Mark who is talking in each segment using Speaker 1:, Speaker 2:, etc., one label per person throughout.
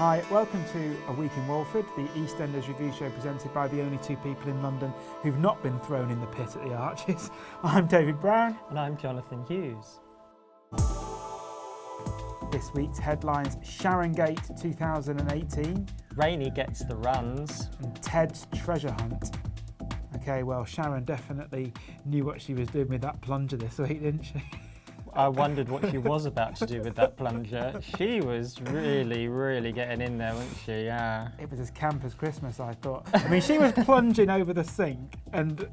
Speaker 1: Hi, welcome to A Week in Walford, the EastEnders review show presented by the only two people in London who've not been thrown in the pit at the Arches. I'm David Brown.
Speaker 2: And I'm Johnathon Hughes.
Speaker 1: This week's headlines: Sharongate 2018.
Speaker 2: Rainie gets the runs.
Speaker 1: And Ted's treasure hunt. Okay, well, Sharon definitely knew what she was doing with that plunger this week, didn't she?
Speaker 2: I wondered what she was about to do with that plunger. She was really getting in there, wasn't she? Yeah.
Speaker 1: It was as camp as Christmas, I thought. I mean, she was plunging over the sink and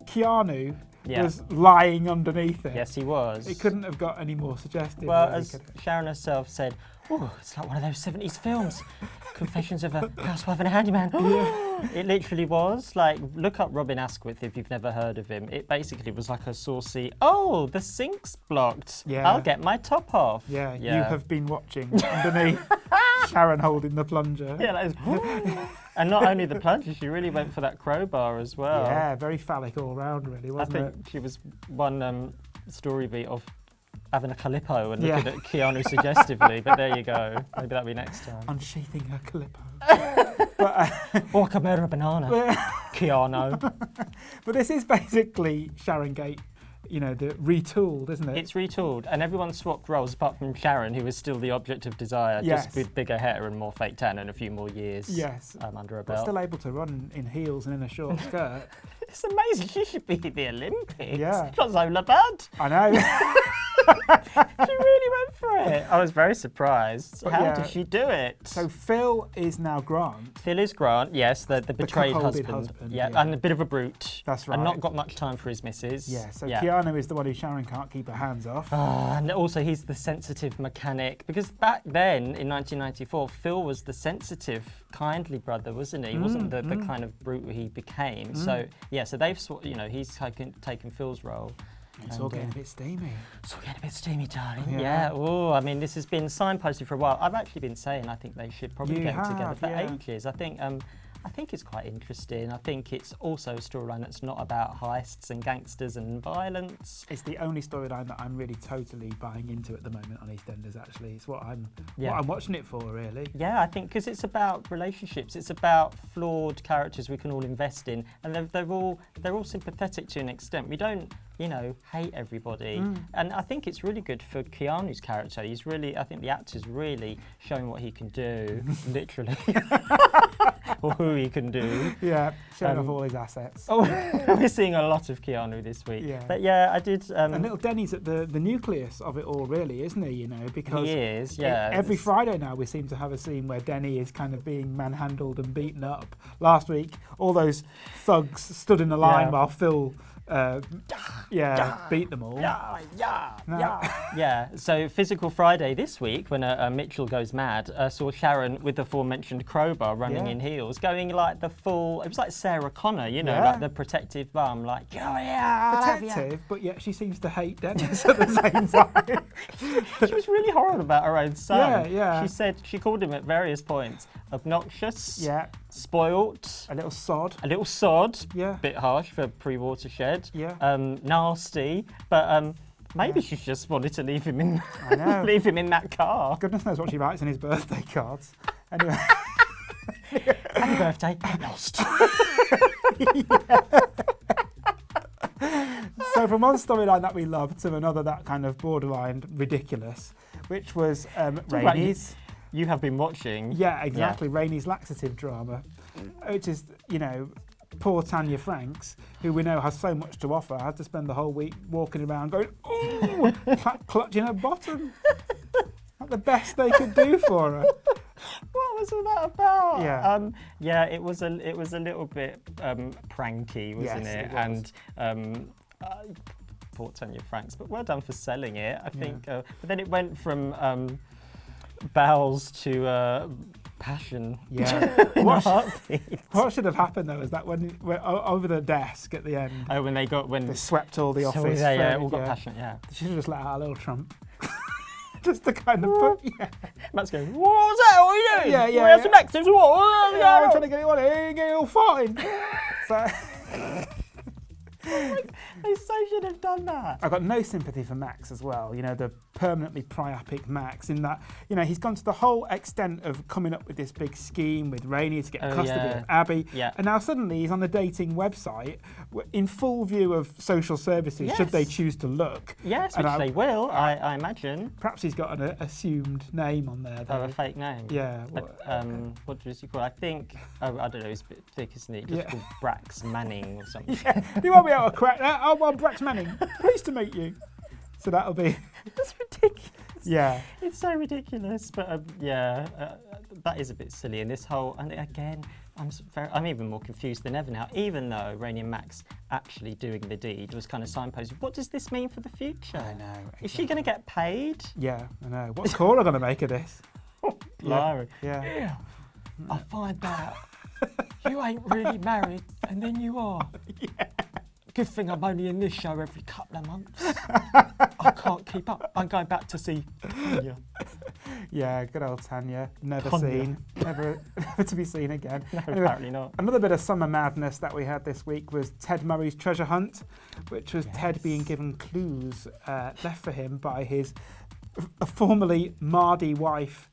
Speaker 1: Keanu was lying underneath it.
Speaker 2: Yes, he was.
Speaker 1: It couldn't have got any more suggestive.
Speaker 2: Well, as Sharon herself said, "Oh, it's like one of those 70s films. Confessions of a Housewife and a Handyman." It literally was. Like, look up Robin Asquith if you've never heard of him. It basically was like a saucy, "Oh, the sink's blocked.
Speaker 1: Yeah.
Speaker 2: I'll get my top off."
Speaker 1: Yeah, you have been watching underneath Sharon holding the plunger.
Speaker 2: Yeah, that is. And not only the plunger, she really went for that crowbar as well.
Speaker 1: Yeah, very phallic all round, really, wasn't it?
Speaker 2: I think she was one story beat of having a Calippo and looking at Keanu suggestively, but there you go. Maybe that'll be next time.
Speaker 1: Unsheathing her Calippo.
Speaker 2: Or I could murder a banana. Keanu.
Speaker 1: But this is basically Sharongate, you know, the retooled, isn't it?
Speaker 2: It's retooled, and everyone swapped roles apart from Sharon, who was still the object of desire, just with bigger hair and more fake tan and a few more years under her belt.
Speaker 1: But still able to run in heels and in a short skirt.
Speaker 2: It's amazing. She should be at the Olympics.
Speaker 1: Yeah.
Speaker 2: Not so bad.
Speaker 1: I know.
Speaker 2: She really went for it. I was very surprised. But how did she do it?
Speaker 1: So Phil is now Grant.
Speaker 2: Phil is Grant, yes, the betrayed husband. Yeah, and a bit of a brute.
Speaker 1: That's right.
Speaker 2: And not got much time for his missus.
Speaker 1: Yeah, so Keanu is the one who Sharon can't keep her hands off.
Speaker 2: And also he's the sensitive mechanic. Because back then, in 1994, Phil was the sensitive, kindly brother, wasn't he? He wasn't the kind of brute he became. So, so they've, he's taken Phil's role.
Speaker 1: It's all getting a bit steamy.
Speaker 2: It's all getting a bit steamy, darling. Yeah. Oh, I mean, this has been signposted for a while. I've actually been saying I think they should probably get together for ages. I think it's quite interesting. I think it's also a storyline that's not about heists and gangsters and violence.
Speaker 1: It's the only storyline that I'm really totally buying into at the moment on EastEnders, actually. It's what I'm watching it for, really.
Speaker 2: Yeah, I think because it's about relationships. It's about flawed characters we can all invest in, and they're all sympathetic to an extent. We don't, hate everybody. And I think it's really good for Keanu's character. I think the actor's really showing what he can do, literally. Or who he can do.
Speaker 1: Yeah, showing off all his assets.
Speaker 2: Oh, we're seeing a lot of Keanu this week. Yeah. But I did...
Speaker 1: and little Denny's at the nucleus of it all, really, isn't he? Because
Speaker 2: he is, yeah.
Speaker 1: Every Friday now we seem to have a scene where Denny is kind of being manhandled and beaten up. Last week, all those thugs stood in a line while Phil... beat them all.
Speaker 2: Yeah. So Physical Friday this week, when Mitchell goes mad, saw Sharon with the aforementioned crowbar running in heels, going like the full. It was like Sarah Connor, like the protective mum, like
Speaker 1: protective, but yet she seems to hate Dennis at the same time.
Speaker 2: She was really horrible about her own son.
Speaker 1: Yeah.
Speaker 2: She called him at various points obnoxious.
Speaker 1: Yeah.
Speaker 2: Spoilt.
Speaker 1: A little sod.
Speaker 2: Yeah. Bit harsh for pre-Watershed.
Speaker 1: Yeah.
Speaker 2: Nasty. But maybe she just wanted to leave him in.
Speaker 1: I know.
Speaker 2: Leave him in that car.
Speaker 1: Goodness knows what she writes in his birthday cards. Anyway.
Speaker 2: Happy birthday. Lost.
Speaker 1: So from one storyline that we loved to another that kind of borderline ridiculous, which was Rainie's.
Speaker 2: You have been watching.
Speaker 1: Yeah, exactly. Yeah. Rainie's laxative drama, which is, poor Tanya Franks, who we know has so much to offer, had to spend the whole week walking around going, ooh, clutching her bottom. Not the best they could do for her.
Speaker 2: What was all that about?
Speaker 1: Yeah.
Speaker 2: It was a little bit pranky, wasn't it?
Speaker 1: It was.
Speaker 2: And poor Tanya Franks, but well done for selling it. I think. But then it went from bowels to passion.
Speaker 1: Yeah. What should have happened though is that when over the desk at the end.
Speaker 2: Oh, when they
Speaker 1: swept all the office.
Speaker 2: They all got passionate. Yeah.
Speaker 1: They should have just let out a little trump. Just to kind of put. Yeah.
Speaker 2: Matt's going. What was that? What are you doing?
Speaker 1: Yeah.
Speaker 2: We have some actives. What?
Speaker 1: I'm trying to get it on. Get it all fine. So.
Speaker 2: They so should have done that.
Speaker 1: I've got no sympathy for Max as well. The permanently priapic Max in that, you know, he's gone to the whole extent of coming up with this big scheme with Rainie to get custody of Abby.
Speaker 2: Yeah.
Speaker 1: And now suddenly he's on a dating website in full view of social services, should they choose to look.
Speaker 2: Yes,
Speaker 1: And
Speaker 2: which they will, I imagine.
Speaker 1: Perhaps he's got an assumed name on there.
Speaker 2: Oh, a fake name?
Speaker 1: Yeah.
Speaker 2: What does he call it? I think, I don't know, he's a bit thick, isn't he? Just called Brax Manning or something.
Speaker 1: Yeah. Do you want me out of crack? Oh, well, Brax Manning, pleased to meet you. So that'll be...
Speaker 2: That's ridiculous.
Speaker 1: Yeah.
Speaker 2: It's so ridiculous, but that is a bit silly. And this whole, and again, I'm even more confused than ever now, even though Rainie and Max actually doing the deed was kind of signposted. What does this mean for the future?
Speaker 1: I know. Exactly.
Speaker 2: Is she going to get paid?
Speaker 1: Yeah, I know. What's Cora going to make of this?
Speaker 2: Blimey.
Speaker 1: Yeah.
Speaker 2: I find out you ain't really married, and then you are.
Speaker 1: Yeah.
Speaker 2: Good thing I'm only in this show every couple of months. I can't keep up. I'm going back to see Tanya.
Speaker 1: Yeah, good old Tanya. Never
Speaker 2: Tanya.
Speaker 1: seen. Never to be seen again.
Speaker 2: No,
Speaker 1: Anyway,
Speaker 2: apparently not.
Speaker 1: Another bit of summer madness that we had this week was Ted Murray's treasure hunt, which was Ted being given clues left for him by his formerly Mardy wife,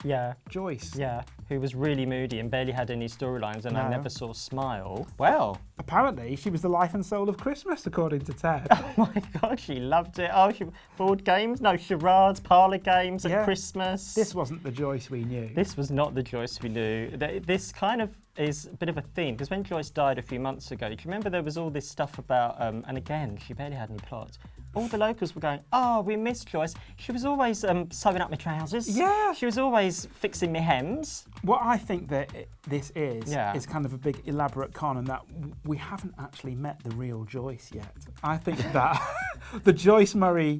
Speaker 1: Joyce.
Speaker 2: Yeah, who was really moody and barely had any storylines, and
Speaker 1: No.
Speaker 2: I never saw smile. Well,
Speaker 1: apparently she was the life and soul of Christmas, according to Ted.
Speaker 2: Oh my God, she loved it. Oh, board games? No, charades, parlour games at
Speaker 1: Yeah.
Speaker 2: Christmas.
Speaker 1: This wasn't the Joyce we knew.
Speaker 2: This was not the Joyce we knew. This kind of is a bit of a theme, because when Joyce died a few months ago, do you remember there was all this stuff about, and again, she barely had any plots. All the locals were going, oh, we miss Joyce. She was always sewing up my trousers.
Speaker 1: Yeah.
Speaker 2: She was always fixing my hems.
Speaker 1: What I think that this is kind of a big elaborate con, and that we haven't actually met the real Joyce yet. I think that the Joyce Murray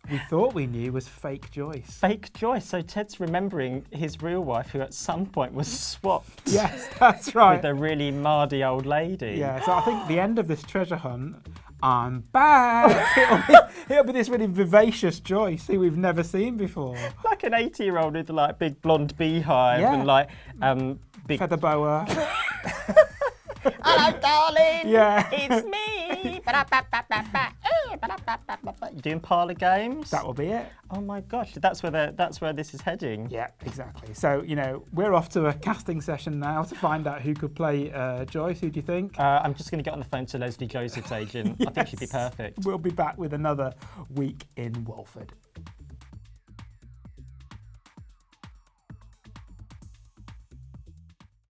Speaker 1: we thought we knew was fake Joyce.
Speaker 2: Fake Joyce. So Ted's remembering his real wife, who at some point was swapped.
Speaker 1: Yes, that's right.
Speaker 2: With a really mardy old lady.
Speaker 1: Yeah, so I think the end of this treasure hunt, I'm back. It'll be this really vivacious Joyce who we've never seen before.
Speaker 2: Like an 80-year-old with like big blonde beehive and like big
Speaker 1: feather boa.
Speaker 2: Hello, darling.
Speaker 1: Yeah.
Speaker 2: It's me. You doing parlour games?
Speaker 1: That will be it.
Speaker 2: Oh my gosh, that's where this is heading.
Speaker 1: Yeah, exactly. So, you know, we're off to a casting session now to find out who could play Joyce. Who do you think?
Speaker 2: I'm just going to get on the phone to Leslie Joseph's agent.
Speaker 1: Yes.
Speaker 2: I think she'd be perfect.
Speaker 1: We'll be back with another week in Walford.